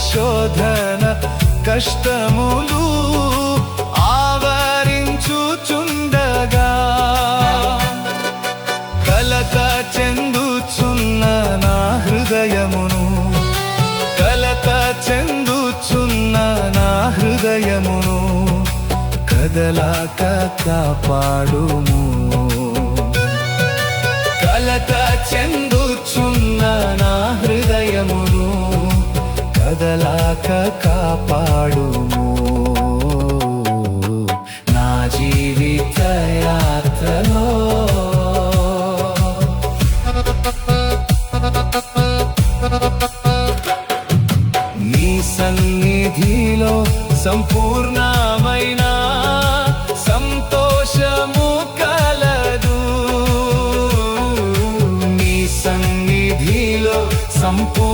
శోధన కష్టములు ఆవరించుచుండగా కలత చెందుచున్న నా హృదయమును కలత చెందుచున్న నా హృదయమును కదలాక కాపాడుము కలత చెందుచున్న నా హృదయమును కదలాక కాపాడుము నా జీవిత యాత్రలో నీ సన్నిధిలో సంపూర్ణమైన సంతోషము కలదు నీ సన్నిధిలో